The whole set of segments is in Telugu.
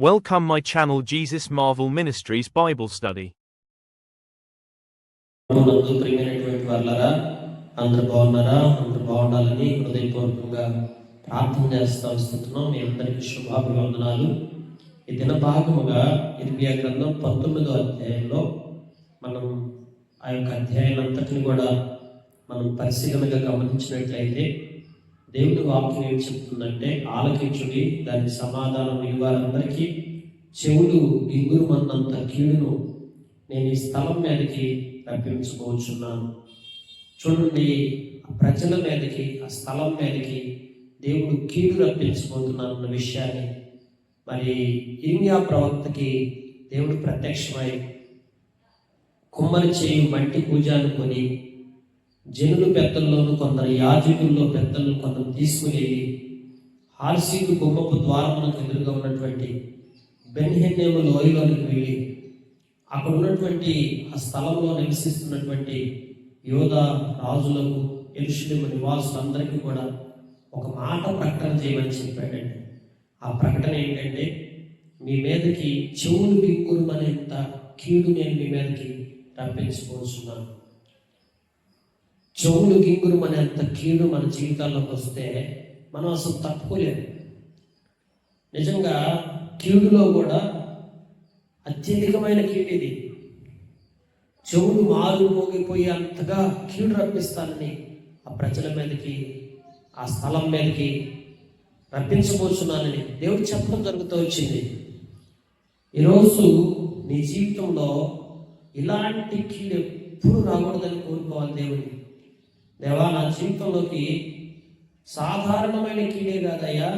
Welcome my channel Jesus Marvel Ministries Bible Study. ప్రియమైనటువంటి వాళ్ళరా, అందరూ బాగున్నారా? అందరూ బాగుండాలని హృదయపూర్వకంగా ప్రార్థన చేస్తూ వస్తున్నాం. మీ అందరికీ శుభాభివందనాలు. ఈ దిన భాగముగా ఇర్మియా గ్రంథం 19వ అధ్యాయంలో మనం ఆ యొక్క అధ్యాయాలంతటిని కూడా మనం పరిశీలనగా గమనించినట్లయితే దేవుని వాక్యం ఏం చెప్తుందంటే, ఆలకించుడి, దాని సమాధానం వారందరికీ చెవులు గింగురుమన్నంత కీడును నేను ఈ స్థలం మీదకి రప్పించుకోవచ్చున్నాను. చూడండి, ఆ ప్రజల మీదకి, ఆ స్థలం మీదకి దేవుడు కీడు రప్పించబోతున్నాను అన్న విషయాన్ని మరి ఇర్మియా ప్రవక్తకి దేవుడు ప్రత్యక్షమై కుమ్మరి చేయి మట్టి పూజ అనుకొని జనులు పెద్దల్లోనూ కొందరు యాజకుల్లో పెద్దలను కొందరు తీసుకుని హార్సీకు గుమ్మపు ద్వారమునకు ఎదురుగా ఉన్నటువంటి బెన్హెన్నెము లోయలోనికి వెళ్ళి అక్కడ ఉన్నటువంటి ఆ స్థలంలో నివసిస్తున్నటువంటి యోధా రాజులకు, యెరూషలేము నివాసులందరికీ కూడా ఒక మాట ప్రకటన చేయమని చెప్పాడండి. ఆ ప్రకటన ఏంటంటే, మీ మీదకి చెవులు గింగురుమనేంత కీడు నేను మీ మీదకి రప్పించుకోవచ్చున్నాను. చెవులు గింగురుమనేంత కీడు మన జీవితాల్లోకి వస్తే మనం అసలు తట్టుకోలేము. నిజంగా కీడులో కూడా అత్యధికమైన కీడు ఇది. చెవులు మారుమోగిపోయి అంతగా కీడు రప్పిస్తానని ఆ ప్రజల మీదకి, ఆ స్థలం మీదకి రప్పించబోతున్నానని దేవుడు చెప్పడం జరుగుతూ వచ్చింది. ఈరోజు నీ జీవితంలో ఇలాంటి కీడు ఎప్పుడు రాకూడదని కోరుకోవాలి దేవుడిని. దేవా, నా జీవితంలోకి సాధారణమైన కీడే కాదయ్యా,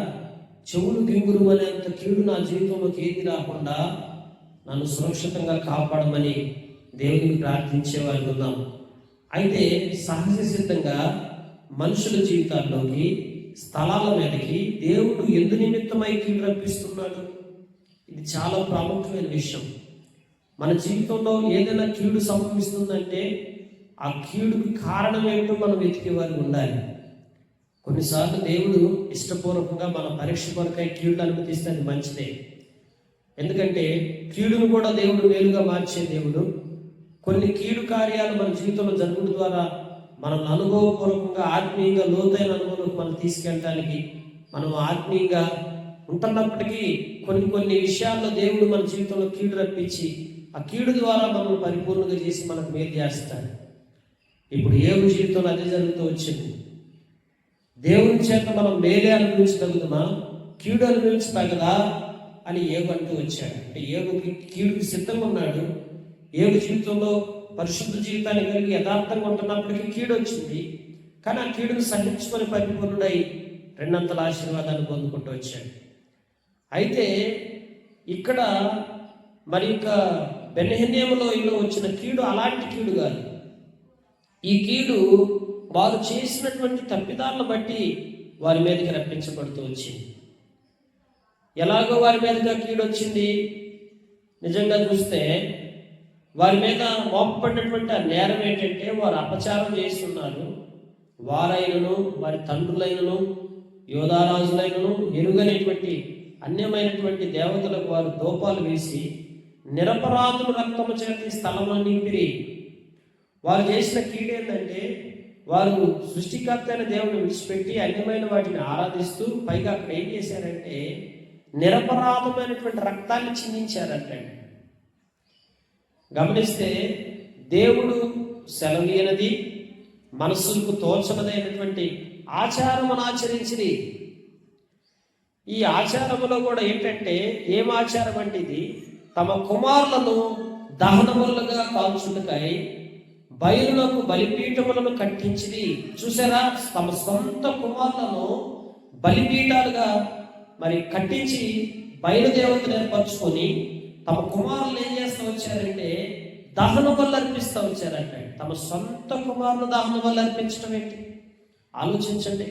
చెవులు గింగురు అనేంత కీడు నా జీవితంలోకి ఏది రాకుండా నన్ను సురక్షితంగా కాపాడమని దేవుడిని ప్రార్థించేవాళ్ళు ఉన్నాం. అయితే సహజ సిద్ధంగా మనుషుల జీవితాల్లోకి, స్థలాల మీదకి దేవుడు ఎందు నిమిత్తమై కీడు రప్పిస్తున్నాడు. ఇది చాలా ప్రాముఖ్యమైన విషయం. మన జీవితంలో ఏదైనా కీడు సంభవిస్తుందంటే ఆ కీడుకి కారణం ఏమిటో మనం వెతికేవారు ఉండాలి. కొన్నిసార్లు దేవుడు ఇష్టపూర్వకంగా మన పరీక్ష కొరకై కీడు అనుమతిస్తే అది మంచిదే. ఎందుకంటే కీడును కూడా దేవుడు మేలుగా మార్చే దేవుడు. కొన్ని కీడు కార్యాలు మన జీవితంలో జరగడం ద్వారా మనల్ని అనుభవపూర్వకంగా, ఆత్మీయంగా లోతైన అనుభవంలోకి మనం తీసుకెళ్ళడానికి, మనం ఆత్మీయంగా ఉంటున్నప్పటికీ కొన్ని విషయాల్లో దేవుడు మన జీవితంలో కీడు రప్పించి ఆ కీడు ద్వారా మనల్ని పరిపూర్ణంగా చేసి మనకు మేలు చేస్తాడు. ఇప్పుడు యోబు జీవితంలో అదే జరుగుతూ వచ్చింది. దేవుని చేత మనం మేలే అనుభవించగలుగుతామా, కీడు అనుభవించగలదా అని యోబు అంటూ వచ్చాడు. అంటే యోబుకి కీడుకి సిద్ధంగా ఉన్నాడు. యోబు జీవితంలో పరిశుద్ధ జీవితాన్ని కలిగి యథార్థంగా ఉంటున్నప్పటికీ కీడు వచ్చింది. కానీ ఆ కీడును సహించుకొని పరిపూర్ణుడై రెండంతల ఆశీర్వాదాన్ని పొందుకుంటూ వచ్చాడు. అయితే ఇక్కడ మరి ఇంకా బెన్హెన్నెములో వచ్చిన కీడు అలాంటి కీడు కాదు. ఈ కీడు వారు చేసినటువంటి తప్పిదాలను బట్టి వారి మీదకి రప్పించబడుతూ వచ్చింది. ఎలాగో వారి మీదగా కీడు వచ్చింది. నిజంగా చూస్తే వారి మీద మోపబడినటువంటి ఆ నేరం ఏంటంటే, వారు అపచారం చేస్తున్నారు. వారైనను, వారి తండ్రులైనను, యోధారాజులైనను ఎరుగనేటువంటి అన్యమైనటువంటి దేవతలకు వారు దోపాలు వేసి నిరపరాధులు రక్తము చేత స్థలంలో నింపిరి. వారు చేసిన కీడు ఏంటంటే, వారు సృష్టికర్త అయిన దేవుని విడిచిపెట్టి అన్యమైన వాటిని ఆరాధిస్తూ, పైగా అక్కడ ఏం చేశారంటే నిరపరాధమైనటువంటి రక్తాన్ని చిందించారంటే. గమనిస్తే దేవుడు సెలవీయనది, మనస్సులకు తోచనదైనటువంటి ఆచారమును ఆచరించింది. ఈ ఆచారములో కూడా ఏంటంటే, ఏం ఆచారం అంటే ఇది, తమ కుమారులను దహనములుగా కాల్చుటకై బయలులకు బలిపీఠములను కట్టించింది. చూసారా, తమ సొంత కుమారులను బలిపీఠాలుగా మరి కట్టించి బయలుదేవతను ఏర్పరచుకొని తమ కుమారులు ఏం చేస్తూ వచ్చారంటే దహన బలు అర్పిస్తూ వచ్చారంటే. తమ సొంత కుమారులు దహన బలు అర్పించడం ఏంటి? ఆలోచించండి.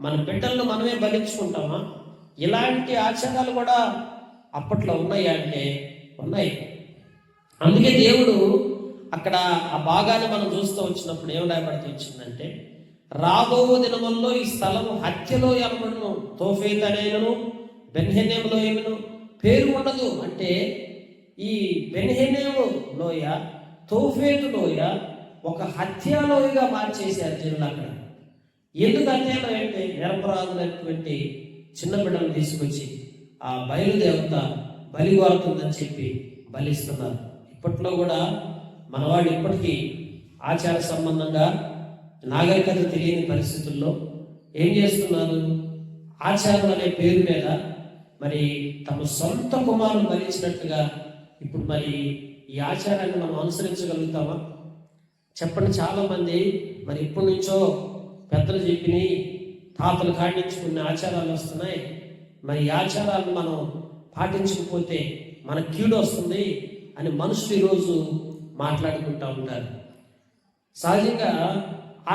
మన బిడ్డలను మనమే బలించుకుంటామా? ఇలాంటి ఆచారాలు కూడా అప్పట్లో ఉన్నాయా అంటే ఉన్నాయి. అందుకే దేవుడు అక్కడ ఆ భాగాన్ని మనం చూస్తూ వచ్చినప్పుడు ఏం రాయబడుతూ వచ్చిందంటే, రాబో దినముల్లో ఈ స్థలము హత్యలో ఎనబడును, తోఫేత్ అనేను, బెన్హెన్నెములో ఏమను, పేరు ఉండదు అంటే ఈ బెన్హెనేము లోయ, తోఫేతు లోయ ఒక హత్యాలోయగా మార్చేశారు జనులు అక్కడ. ఎందుకు హత్యాలో అంటే నిరపరాధులైనటువంటి చిన్న బిడ్డలు తీసుకొచ్చి ఆ బయలుదేవత బలి కోరుతుందని చెప్పి బలిస్తున్నారు. ఇప్పట్లో కూడా మనవాళ్ళు ఇప్పటికీ ఆచార సంబంధంగా నాగరికత తెలియని పరిస్థితుల్లో ఏం చేస్తున్నారు, ఆచారం అనే పేరు మీద మరి తమ సొంత కుమారులు బలించినట్టుగా ఇప్పుడు మరి ఈ ఆచారాన్ని మనం అనుసరించగలుగుతామా చెప్పండి. చాలామంది మరి ఇప్పటి నుంచో పెద్దలు చెప్పిన తాతలు కాడించుకున్న ఆచారాలు వస్తున్నాయి. మరి ఈ ఆచారాలను మనం పాటించకపోతే మన కీడు వస్తుంది అని మనుషులు ఈరోజు మాట్లాడుకుంటూ ఉంటారు. సహజంగా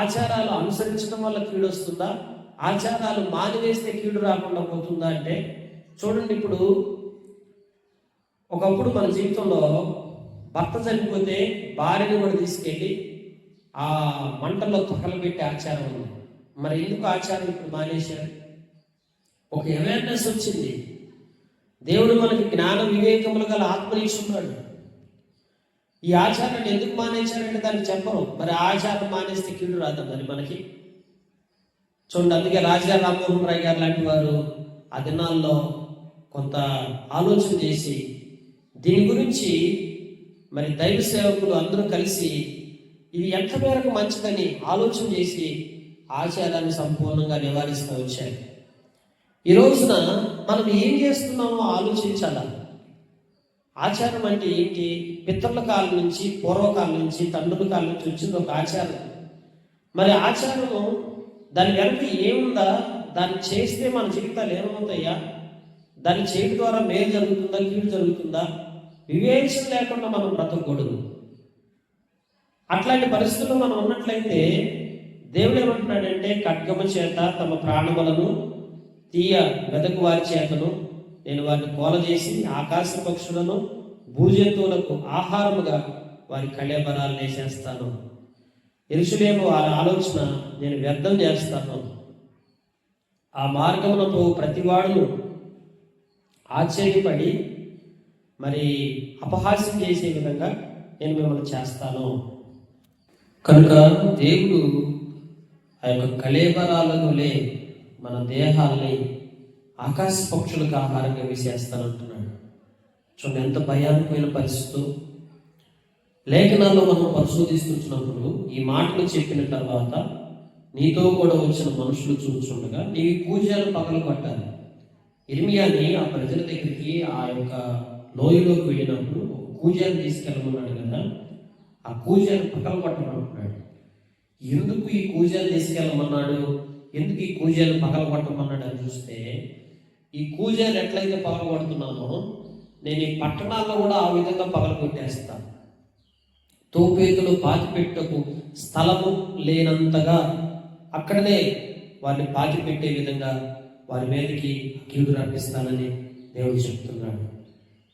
ఆచారాలు అనుసరించడం వల్ల కీడు వస్తుందా, ఆచారాలు మానివేస్తే కీడు రాకుండా పోతుందా అంటే చూడండి, ఇప్పుడు ఒకప్పుడు మన జీవితంలో భర్త చనిపోతే భార్యను కూడా తీసుకెళ్ళి ఆ మంటల్లో తగలబెట్టే ఆచారం ఉంది. మరి ఎందుకు ఆచారం ఇప్పుడు మానేశారు? ఒక అవేర్నెస్ వచ్చింది. దేవుడు మనకి జ్ఞాన వివేకములు గల ఆత్మనిచ్చున్నాడు. ఈ ఆచారాన్ని ఎందుకు మానేశారంటే దాన్ని చెప్పరు. మరి ఆచారం మానేస్తే కీడు రాదు మరి మనకి. చూడండి, అందుకే రాజా రామ్మోహన్ రాయ్ గారు లాంటి వారు ఆ దినాల్లో కొంత ఆలోచన చేసి దీని గురించి మరి దైవ సేవకులు అందరూ కలిసి ఇది ఎంత మేరకు మంచిదని ఆలోచన చేసి ఆచారాన్ని సంపూర్ణంగా నివారిస్తూ వచ్చారు. ఈ రోజున మనం ఏం చేస్తున్నామో ఆలోచించాలా. ఆచారం అంటే ఏంటి? పితరుల కాలం నుంచి, పూర్వకాలం నుంచి, తండ్రుల కాలం నుంచి వచ్చింది ఒక ఆచారం. మరి ఆచారము దాని వెనక ఏముందా? దాన్ని చేస్తే మన జీవితాలు ఏమవుతాయా? దాన్ని చేయడం ద్వారా మేలు జరుగుతుందా, కీడు జరుగుతుందా? వివేచన లేకుండా మనం బ్రతకూడదు. అట్లాంటి పరిస్థితుల్లో మనం ఉన్నట్లయితే దేవుడు ఏమంటున్నాడంటే, ఖడ్గము చేత తమ ప్రాణములను తీయ వెదకు వారి చేతను నేను వారిని కోల చేసి ఆకాశ పక్షులను భూజంతువులకు ఆహారముగా వారి కళేబరాలు వేసేస్తాను. యెరూషలేము వారి ఆలోచన నేను వ్యర్థం చేస్తాను. ఆ మార్గమునకు ప్రతివాడును ఆశ్చర్యపడి మరి అపహాస్యం చేసే విధంగా నేను మిమ్మల్ని చేస్తాను. కనుక దేవుడు ఆ యొక్క కళేబరాలలోనే మన దేహాల్ని ఆకాశ పక్షులకు ఆహారంగా వేసేస్తానంటున్నాడు. చూడండి ఎంత భయానకమైన పరిస్థితి. లేఖనాల్లో మనం పరిశోధిస్తున్నప్పుడు ఈ మాటలు చెప్పిన తర్వాత నీతో కూడా వచ్చిన మనుషులు చూస్తుండగా నీవి కూజాలు పగలు పట్టాలి. ఇర్మియాని ఆ ప్రజల దగ్గరికి ఆ యొక్క లోయలోకి వెళ్ళినప్పుడు ఒక కూజాన్ని తీసుకెళ్ళమన్నాడు కదా, ఆ కూజాన్ని పగలు పట్టమన్నాడు. ఎందుకు ఈ కూజాన్ని తీసుకెళ్ళమన్నాడు, ఎందుకు ఈ కూజాన్ని పగలు పట్టమన్నాడు అని చూస్తే, ఈ కూజాన్ని ఎట్లయితే పగలు పడుతున్నానో నేను ఈ పట్టణాల్లో కూడా ఆ విధంగా పగలు కొట్టేస్తాను. తోపేతులు పాతిపెట్టకు స్థలము లేనంతగా అక్కడనే వారిని పాతిపెట్టే విధంగా వారి మీదకి కీడు రప్పిస్తానని దేవుడు చెప్తున్నాడు.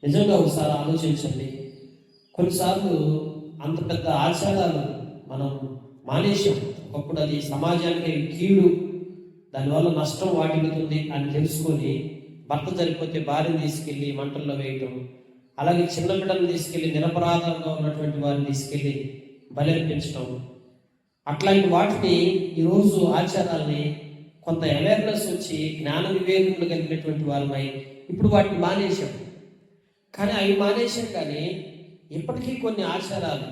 నిజంగా ఒకసారి ఆలోచించండి. కొన్నిసార్లు అంత పెద్ద ఆచారాలు మనం మానేశాం. ఒకప్పుడు అది సమాజానికి కీడు, దానివల్ల నష్టం వాటిల్లుతుంది అని తెలుసుకొని భర్త చనిపోతే భార్యను తీసుకెళ్ళి మంటల్లో వేయటం, అలాగే చిన్న బిడ్డలను తీసుకెళ్ళి నిరపరాధంగా ఉన్నటువంటి వారిని తీసుకెళ్ళి బలర్పించడం, అట్లాంటి వాటిని ఈరోజు ఆచారాల్ని కొంత అవేర్నెస్ వచ్చి జ్ఞాన వివేకములు కలిగినటువంటి వారిపై ఇప్పుడు వాటిని మానేశాం. కానీ అవి మానేశాం, కానీ ఇప్పటికీ కొన్ని ఆచారాలు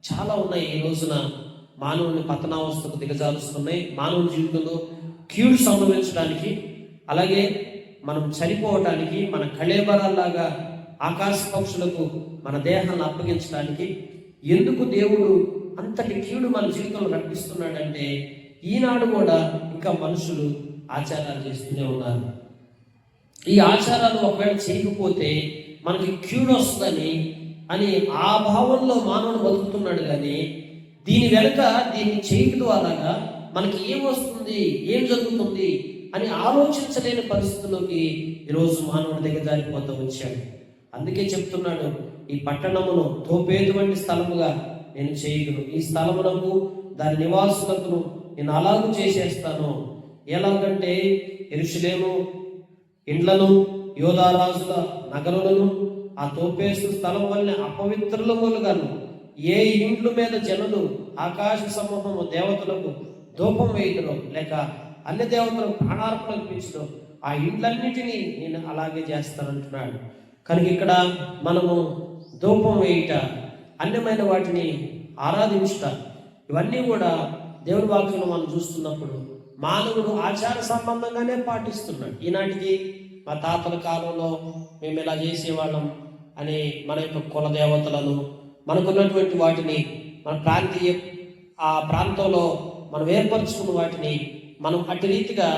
చాలా ఉన్నాయి ఈ రోజున మానవుని పతనావస్థకు దిగజారుస్తున్నాయి. మానవుని జీవితంలో కీడు సంభవించడానికి, అలాగే మనం చనిపోవటానికి, మన కళేబరాల్లాగా ఆకాశ పక్షులకు మన దేహాన్ని అప్పగించడానికి ఎందుకు దేవుడు అంతటి కీడు మన జీవితంలో రప్పిస్తున్నాడంటే, ఈనాడు కూడా ఇంకా మనుషులు ఆచారాలు చేస్తూనే ఉన్నారు. ఈ ఆచారాలు ఒకవేళ చేయకపోతే మనకి కీడు వస్తుందని అని ఆ భావంలో మానవుడు బతుకుతున్నాడు. కానీ దీని వెనుక దీన్ని చేయడం ద్వారా మనకి ఏం వస్తుంది, ఏం జరుగుతుంది అని ఆలోచించలేని పరిస్థితుల్లోకి ఈరోజు మానవుడి దగ్గర జారిపోతూ వచ్చాడు. అందుకే చెప్తున్నాడు, ఈ పట్టణమును తోపేదు వంటి స్థలముగా నేను చేయగలను, ఈ స్థలమునకు దాని నివాసులకు నేను అలాగూ చేసేస్తాను. ఎలాగంటే యెరూషలేము ఇండ్లను యోధారాజుల నగరులను ఆ తోపేసు స్థలం వల్ల అపవిత్రులములుగాను ఏ ఇండ్ల మీద జనులు ఆకాశ సమూహము దేవతలకు ధూపం వేయటం లేక అన్ని దేవతలకు ప్రాణార్పణ అర్పించడం ఆ ఇండ్లన్నిటినీ నేను అలాగే చేస్తానంటున్నాడు. కనుక ఇక్కడ మనము ధూపం వేయుట, అన్యమైన వాటిని ఆరాధించుట, ఇవన్నీ కూడా దేవుని వాక్యంలో మనం చూస్తున్నప్పుడు మానవుడు ఆచార సంబంధంగానే పాటిస్తున్నాడు. ఈనాటికి మా తాతల కాలంలో మేము ఇలా చేసేవాళ్ళం అని మన యొక్క కుల దేవతలను, మనకున్నటువంటి వాటిని, మన ఆ ప్రాంతంలో మనం ఏర్పరచుకున్న వాటిని మనం అటు రీతిగా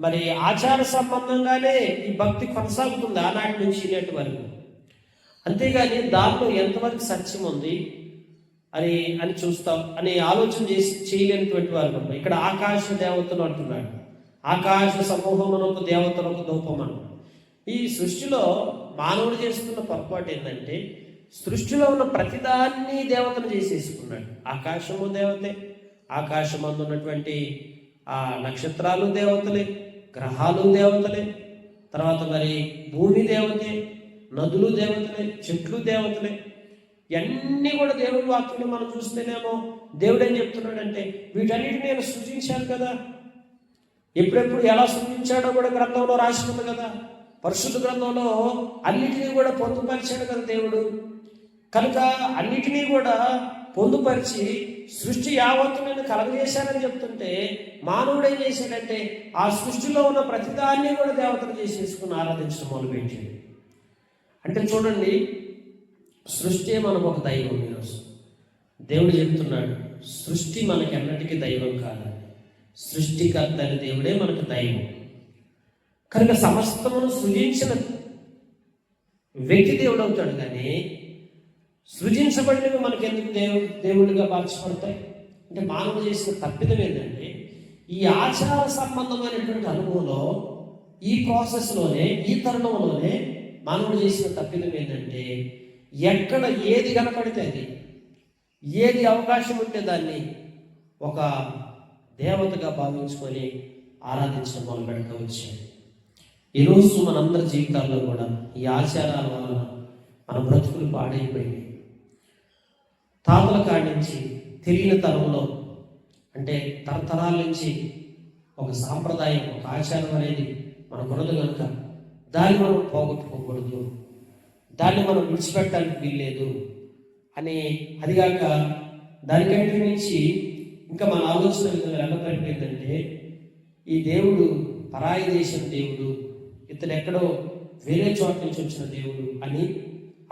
మరి ఆచార సంబంధంగానే ఈ భక్తి కొనసాగుతుంది ఆనాటి నుంచి నేటి వరకు. అంతేగాని దాంట్లో ఎంతవరకు సత్యం ఉంది అని చూస్తాం అని ఆలోచన చేయలేనటువంటి వారు. ఇక్కడ ఆకాశ దేవతలు అంటున్నాడు, ఆకాశ సమూహమునకు దేవతలకు ధూపమను. ఈ సృష్టిలో మానవుడు చేస్తున్న పొరపాటు ఏంటంటే సృష్టిలో ఉన్న ప్రతిదాన్ని దేవతను చేసేసుకున్నాడు. ఆకాశము దేవతే, ఆకాశమందు ఉన్నటువంటి ఆ నక్షత్రాలు దేవతలే, గ్రహాలు దేవతలే, తర్వాత మరి భూమి దేవతే, నదులు దేవతలే, చెట్లు దేవతలే. ఇవన్నీ కూడా దేవుడి వాక్యంలో మనం చూస్తేనేమో దేవుడు ఏం చెప్తున్నాడంటే వీటన్నిటిని నేను సృజించాను కదా. ఎప్పుడెప్పుడు ఎలా సృజించాడో కూడా గ్రంథంలో రాసి ఉంది కదా. పరిశుద్ధ గ్రంథంలో అన్నిటినీ కూడా పొందుపరిచాడు కదా దేవుడు. కనుక అన్నిటినీ కూడా పొందుపరిచి సృష్టి యావత్తు నేను కలగజేశానని చెప్తుంటే మానవుడు ఏం చేశాడంటే ఆ సృష్టిలో ఉన్న ప్రతిదాన్ని కూడా దేవతలు చేసేసుకుని ఆరాధించడం మొదలుపెట్టాడు. అంటే చూడండి, సృష్టి మనకు ఒక దైవం. ఈరోజు దేవుడు చెప్తున్నాడు సృష్టి మనకి ఎన్నటికీ దైవం కాదు, సృష్టికర్త అని దేవుడే మనకు దైవం. కనుక సమస్తమును సృజించిన వ్యక్తి దేవుడు అవుతాడు, కానీ సృజించబడినవి మనకి ఎందుకు దేవుడిగా మార్చబడతాయి అంటే మానవుడు చేసిన తప్పిదం ఏంటంటే ఈ ఆచార సంబంధమైనటువంటి అనుభవంలో, ఈ ప్రాసెస్లోనే, ఈ తరుణంలోనే మానవుడు చేసిన తప్పిదం ఏంటంటే ఎక్కడ ఏది కనపడితే అది, ఏది అవకాశం ఉంటే దాన్ని ఒక దేవతగా భావించుకొని ఆరాధించడం మొదలు పెడతా వచ్చాడు. ఈరోజు మనందరి జీవితాల్లో కూడా ఈ ఆచారాల వలన మన బ్రతుకులు పాడైపోయింది. తాతల కాడి నుంచి తెలియని తరంలో అంటే తరతరాల నుంచి ఒక సాంప్రదాయం, ఒక ఆచారం అనేది మనకున్నది కనుక దాన్ని మనం పోగొట్టుకోకూడదు, దాన్ని మనం విడిచిపెట్టడానికి వీల్లేదు అని. అదిగాక దానికంటే నుంచి ఇంకా మన ఆలోచన విధంగా ఎలా పరిపోయిందంటే ఈ దేవుడు పరాయి దేశం దేవుడు, ఇతను ఎక్కడో వేరే చోట నుంచి వచ్చిన దేవుడు అని.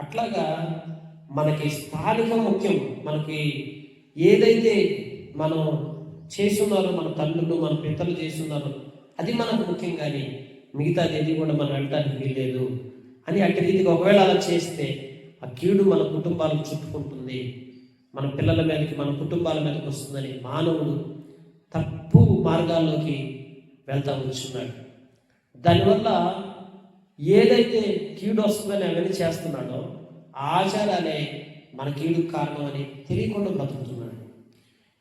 అట్లాగా మనకి స్థానికం ముఖ్యం. మనకి ఏదైతే మనం చేస్తున్నారో, మన తల్లులు మన పితలు చేస్తున్నారో అది మనకు ముఖ్యం, కానీ మిగతాది ఏది కూడా మనం వెళ్ళడానికి వీల్లేదు అని. అట్టి రీతిగా ఒకవేళ అలా చేస్తే ఆ కీడు మన కుటుంబాలకు చుట్టుకుంటుంది, మన పిల్లల మీదకి, మన కుటుంబాల మీదకి వస్తుందని మానవుడు తప్పు మార్గాల్లోకి వెళ్తా వచ్చున్నాడు. దానివల్ల ఏదైతే కీడు వస్తుందని అవన్నీ చేస్తున్నాడో ఆ ఆచారాలే మన కీడుకు కారణం అని తెలియకుండా బ్రతుకుతున్నాడు.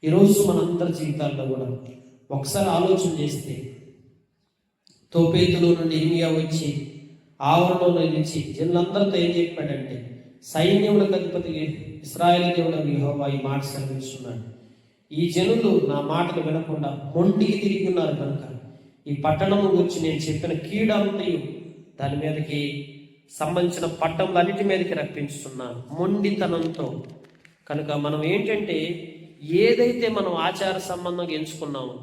ఈరోజు మనందరి జీవితాల్లో కూడా ఒకసారి ఆలోచన చేస్తే తోపేతులో నుండి ఇర్మియా వచ్చి ఆవరణలో నిలిచి జనులందరితో ఏం చెప్పాడంటే సైన్యములకు అధిపతి ఇశ్రాయేలు దేవుడు యెహోవా ఈ మాట సెలవిస్తున్నాడు, ఈ జనులు నా మాటలు వినకుండా మొండికి తిరిగి ఉన్నారు కనుక ఈ పట్టణము గురించి నేను చెప్పిన కీడంతయు దాని మీదకి సంబంధించిన పట్టణాలన్నిటి మీదకి రప్పించుతున్నాను మొండితనంతో. కనుక మనం ఏంటంటే ఏదైతే మనం ఆచార సంబంధంగా ఎంచుకున్నామో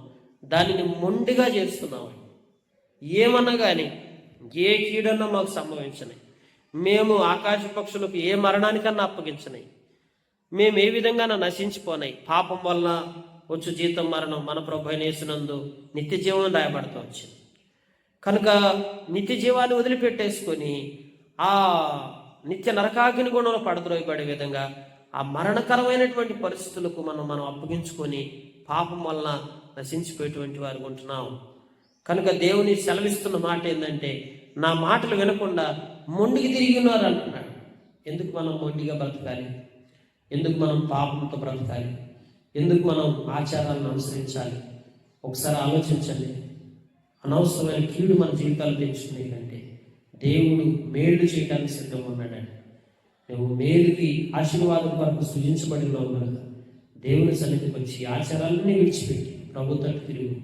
దానిని మొండిగా చేస్తున్నాము. ఏమన్నా కానీ ఏ కీడన్నా మాకు సంభవించినాయి, మేము ఆకాశ పక్షులకు ఏ మరణానికన్నా అప్పగించినాయి, మేము ఏ విధంగా నశించిపోనాయి, పాపం వలన వచ్చు జీతం మరణం మన ప్రభు అయిన యేసునందు నిత్య జీవం రాయబడుతూ వచ్చింది. కనుక నిత్య జీవాన్ని వదిలిపెట్టేసుకొని ఆ నిత్య నరకాగ్ని గుణంలో పడద్రోయబడే విధంగా ఆ మరణకరమైనటువంటి పరిస్థితులకు మనం అప్పగించుకొని పాపం వలన నశించిపోయేటువంటి వారు ఉంటున్నాం. కనుక దేవుని సెలవిస్తున్న మాట ఏంటంటే నా మాటలు వినకుండా మొండికి తిరిగి ఉన్నారు అంటున్నాడు. ఎందుకు మనం మొండిగా బ్రతకాలి? ఎందుకు మనం పాపంతో బ్రతకాలి? ఎందుకు మనం ఆచారాలను అనుసరించాలి? ఒకసారి ఆలోచించండి. అనవసరమైన కీడు మన జీవితాలు తెచ్చుకునే కంటే దేవుడు మేలు చేయడానికి సిద్ధంగా ఉన్నాడండి. నువ్వు మేలుకి ఆశీర్వాదం కొరకు సృజించబడినావు కనుక దేవుని సన్నిధికి వచ్చి ఆచారాలన్నీ విడిచిపెట్టి ప్రభుత్వం తిరుగు.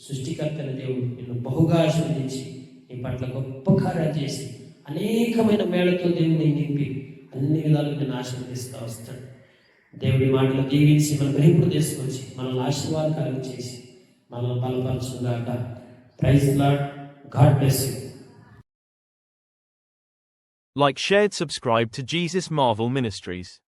సృష్టికర్తైన దేవుడు నిన్ను బహుగా ఆశీర్వదించి నీ పట్ల గొప్ప కార్యాలు చేసి అనేకమైన మేళతో దేవుని నింపి అన్ని విధాలు నేను ఆశీర్వదిస్తూ వస్తాడు. దేవుడి మాటలు దీవించి మన గ్రహింపులు తీసుకొచ్చి మనల్ని ఆశీర్వాదకరం చేసి మనల్ని బలపరచుగాక. Praise Lord. God bless you. Like, shared, subscribe to Jesus Marvel Ministries.